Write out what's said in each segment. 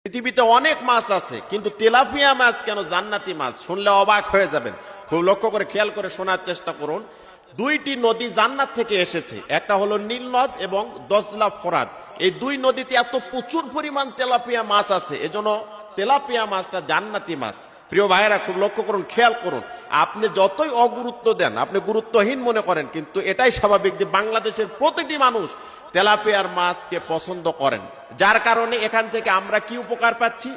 পৃথিবীতে অনেক মাছ আছে, কিন্তু তেলাপিয়া মাছ কেন জান্নাতি মাছ? শুনলে অবাক হয়ে যাবেন। খুব লক্ষ্য করে খেয়াল করে শোনার চেষ্টা করুন। দুইটি নদী জান্নাত থেকে এসেছে, একটা হলো নীল নদ এবং দজলা ফোরাত। এই দুই নদীতে এত প্রচুর পরিমাণ তেলাপিয়া মাছ আছে, এজন্য তেলাপিয়া মাছটা জান্নাতি মাছ। প্রিয় ভাইয়েরা, খুব লক্ষ্য করুন, খেয়াল করুন। আপনি যতই অগুরুত্ব দেন, আপনি গুরুত্বহীন মনে করেন, কিন্তু এটাই স্বাভাবিক যে বাংলাদেশের প্রতিটি মানুষ তেলাপিয়ার মাছকে পছন্দ করেন। যার কারণে এখান থেকে আমরা কি উপকার পাচ্ছি?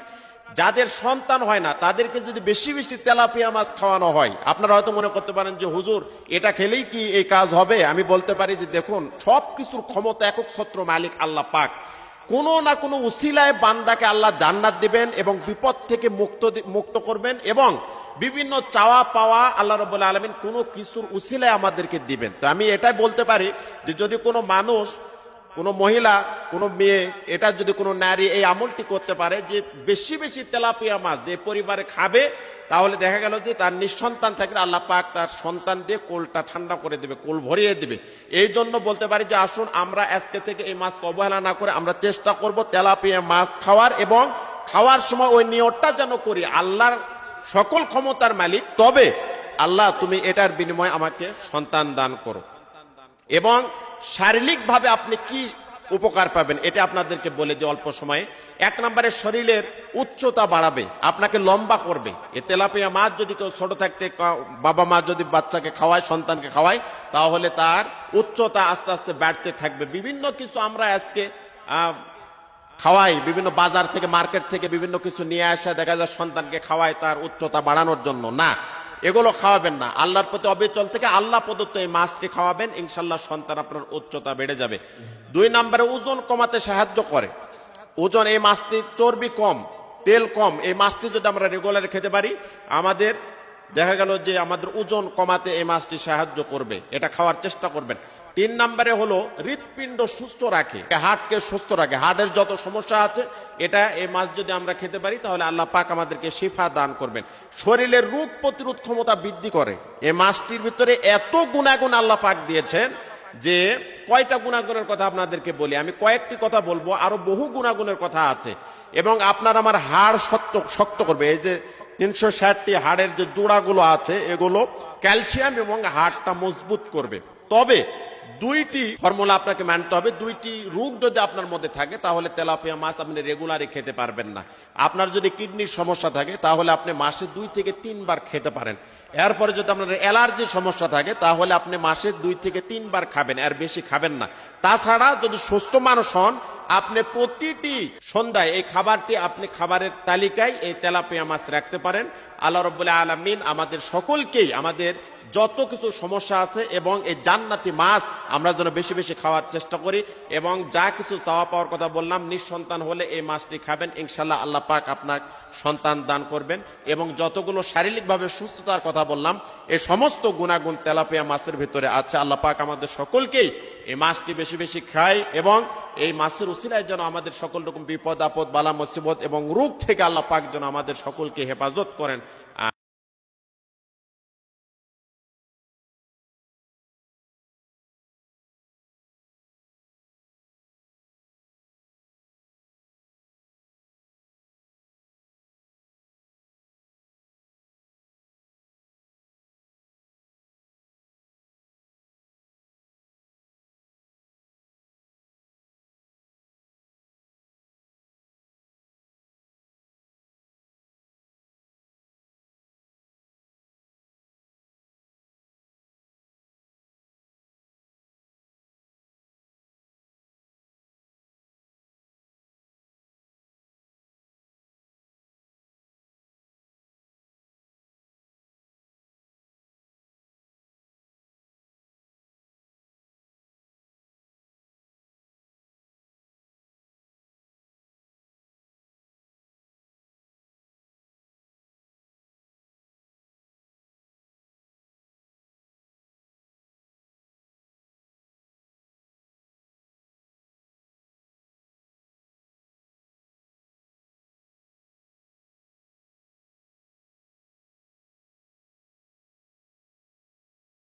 যাদের সন্তান হয় না তাদেরকে যদি বেশি বেশি তেলাপিয়া মাছ খাওয়ানো হয়, আপনারা হয়তো মনে করতে পারেন যে হুজুর এটা খেলেই কি এই কাজ হবে? আমি বলতে পারি যে দেখুন, সব কিছুর ক্ষমতা একক ছত্র মালিক আল্লাহ পাক। কোনো না কোনো উসিলায় বান্দাকে আল্লাহ জান্নাত দিবেন এবং বিপদ থেকে মুক্ত করবেন, এবং বিভিন্ন চাওয়া পাওয়া আল্লাহ রাব্বুল আলামিন কোনো কিছুর উসিলায় আমাদেরকে দিবেন। তো আমি এটাই বলতে পারি যে যদি কোনো মানুষ, কোনো মহিলা, কোনো মেয়ে, এটা যদি কোনো নারী এই আমলটি করতে পারে যে বেশি বেশি তেলাপিয়া মাছ যে পরিবারে খাবে, তাহলে দেখা গেল যে তার নিঃসন্তান থাকলে আল্লাহ পাক তার সন্তান দিয়ে কোলটা ঠান্ডা করে দেবে, কোল ভরিয়ে দেবে। এই জন্য বলতে পারি যে আসুন আমরা আজকে থেকে এই মাছকে অবহেলা না করে আমরা চেষ্টা করব তেলাপিয়া মাছ খাওয়ার, এবং খাওয়ার সময় ওই নিয়তটা যেন করি আল্লাহর সকল ক্ষমতার মালিক, তবে আল্লাহ তুমি এটার বিনিময়ে আমাকে সন্তান দান করো। এবং শারীরিকভাবে আপনি কি উপকার পাবেন এটা আপনাদেরকে বলে দিই অল্প সময়ে। এক নম্বরে শরীরের উচ্চতা বাড়াবে, আপনাকে লম্বা করবে। এ তেলাপিয়া মাছ যদি কেউ ছোট থাকতে বাবা মা যদি বাচ্চাকে খাওয়ায়, সন্তানকে খাওয়ায়, তাহলে তার উচ্চতা আস্তে আস্তে বাড়তে থাকবে। বিভিন্ন কিছু আমরা আজকে খাওয়াই, বিভিন্ন বাজার থেকে মার্কেট থেকে বিভিন্ন কিছু নিয়ে আসা, দেখা যায় সন্তানকে খাওয়ায় তার উচ্চতা বাড়ানোর জন্য। না, এগুলো খাওয়াবেন না। আল্লাহর প্রতি অবিচল থেকে আল্লাহ প্রদত্ত এই মাছটি খাওয়াবেন, ইনশাল্লাহ সন্তান আপনার উচ্চতা বেড়ে যাবে। দুই নম্বরে ওজন কমাতে সাহায্য করে। ওজন, এই মাছটি চর্বি কম, তেল কম, এই মাছটি যদি আমরা রেগুলার খেতে পারি, আমাদের দেখা গেল যে আমাদের ওজন কমাতে এই মাছটি সাহায্য করবে। এটা খাওয়ার চেষ্টা করবেন। তিন নম্বরে হলো হৃৎপিণ্ড সুস্থ রাখে, হার্টকে সুস্থ রাখে। হার্টের যত সমস্যা আছে, এটা এই মাছ যদি আমরা খেতে পারি তাহলে আল্লাহ পাক আমাদেরকে শিফা দান করবেন। শরীরের রোগ প্রতিরোধ ক্ষমতা বৃদ্ধি করে। এই মাছটির ভিতরে এত গুণাগুণ আল্লাহ পাক দিয়েছেন যে কয়টা গুণাগুণের কথা আপনাদেরকে বলি, আমি কয়েকটি কথা বলবো, আরো বহু গুণাগুণের কথা আছে। এবং আপনার আমার হাড় শক্ত করবে। এই যে 360টি হাড়ের যে জোড়াগুলো আছে, এগুলো ক্যালসিয়াম এবং হাড়টা মজবুত করবে। তবে দুইটি ফর্মুলা আপনাকে মানতে হবে। দুইটি রোগ যদি আপনার মধ্যে থাকে তাহলে তেলাপিয়া মাছ আপনি রেগুলারই খেতে পারবেন না। আপনার যদি কিডনির সমস্যা থাকে তাহলে আপনি মাসে 2 থেকে 3 বার খেতে পারেন। এরপরে যদি আপনার অ্যালার্জির সমস্যা থাকে তাহলে আপনি মাসে 2 থেকে 3 বার খাবেন, এর বেশি খাবেন না। তাছাড়া যদি সুস্থ মানুষ হন, আপনি প্রতিটি সন্ধ্যায় এই খাবারটি আপনি খাবারের তালিকায় এই তেলাপিয়া মাছ রাখতে পারেন। আল্লাহ রাব্বুল আলামিন আমাদের সকলকেই আমাদের যত কিছু সমস্যা আছে এবং এই জান্নাতি মাছ আমরা যেন বেশি বেশি খাওয়ার চেষ্টা করি, এবং যা কিছু চাওয়া পাওয়ার কথা বললাম, নিঃসন্তান হলে এই মাছটি খাবেন, ইনশাল্লাহ আল্লাহ পাক আপনার সন্তান দান করবেন। এবং যতগুলো শারীরিকভাবে সুস্থতার কথা বললাম, এই সমস্ত গুণাগুণ তেলাপিয়া মাছের ভিতরে আছে। আল্লাহ পাক আমাদের সকলকেই এই মাছটি বেশি বেশি খায়, এবং এই মাছের উসিলায় যেন আমাদের সকল রকম বিপদ আপদ, বালা মুসিবত এবং রোগ থেকে আল্লাহ পাক যেন আমাদের সকলকে হেফাজত করেন।